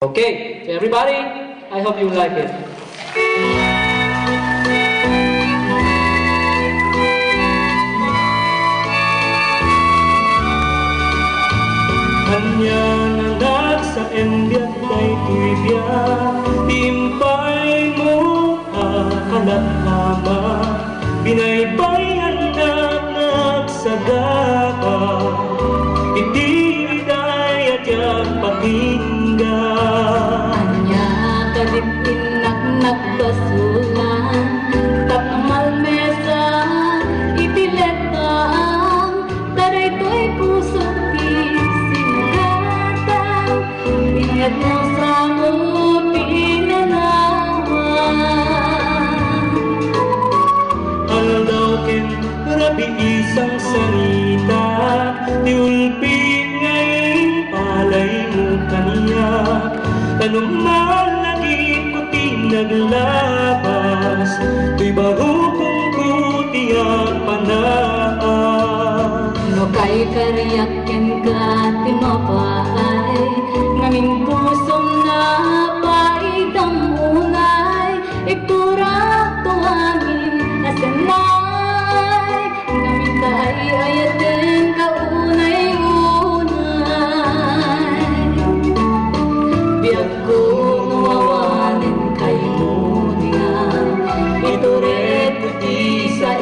Okay, so everybody, I hope you like it. Kanya nanak sa embiat kay tuibya, timpay mo akalat ama, binaybayan anak sa gaka, hindi dayat yang pakinggan. Anya kalipin nagbasulan, tapmal mesa itiletang, taray to'y puso sinugatan, ingat mo sa mo pinanawan. Aldaw ken rabi isang sanita, tiulpin ngayon palay mo kaniya, tanong man lagi puti naglabas, tuy bago kong kuti ang panaan. No kay kariyakin ka timapaay, ngaming pusong na paidamunay, iturak tuwangin asanay, ngaming kay ayatin kaunay-unay. Biag ko nawawanin kay muningan, ito rin puti sa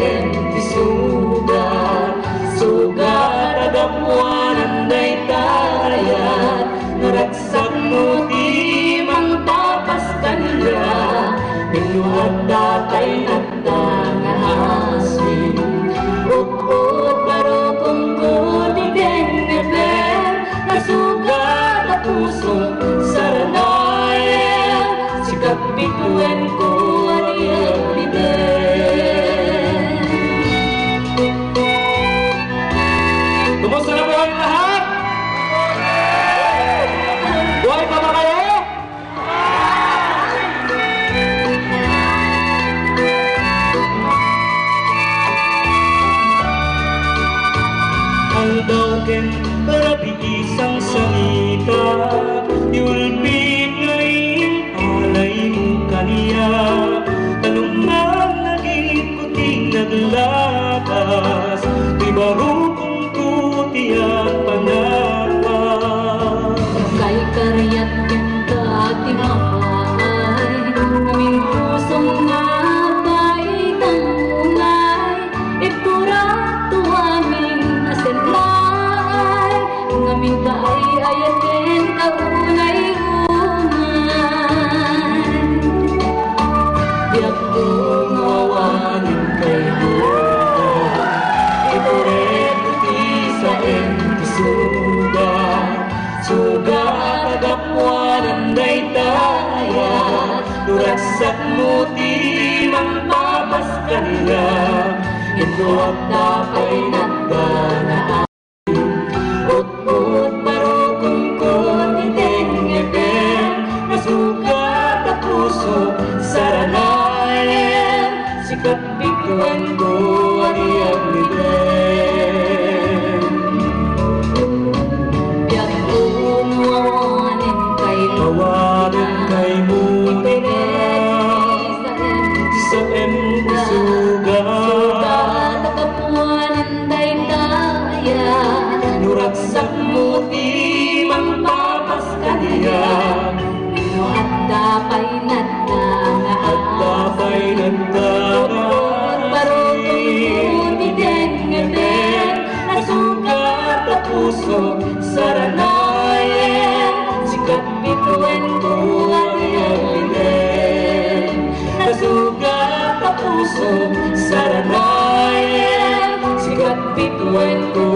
sugar, sugar agapuanan day tayat, naragsak mo di mang tapas kanila, binuhat datay nagdangahasin, ukod baro kung kuniden neber, nasugat at puso saranayan, sikat bituin ko aliyang liber. Kumusta na po ang lahat? Buhay pa ba kayo? Aldaw ken rabi isang salita, tiulpin ngayon alay mo kaniya, tanong man naging puting naglabas, di baro kong kuti ang panapan. Kay kariyakin ka timapaay, ngaming pusong nga paidamunay, iturak tuwangin asanay, ngaming kay ayatin kaunay-unay. Biag ko nawawanin kay buka, ito rin puti sa sugar, sugar agapuanan day tayat, nuragsak mo di mang tapas kanila, ito at tapay nagdanaan. Ut-ut baro kung kuniten ngeben, nasugat at puso saranayan, sikat bituan ko aliyang liben. Biag ko nawawanin kay Tawanan kay mutina, sa sugar, sugat agapuanan day tayat, nuragsak mo di mang tapas kaniya, at dapay at tapay barokong kuniden ngeben, nasugat at puso saranayan, sikat bituin ko aliyang liben. Nasugat at puso saranayan, sikat bituin ko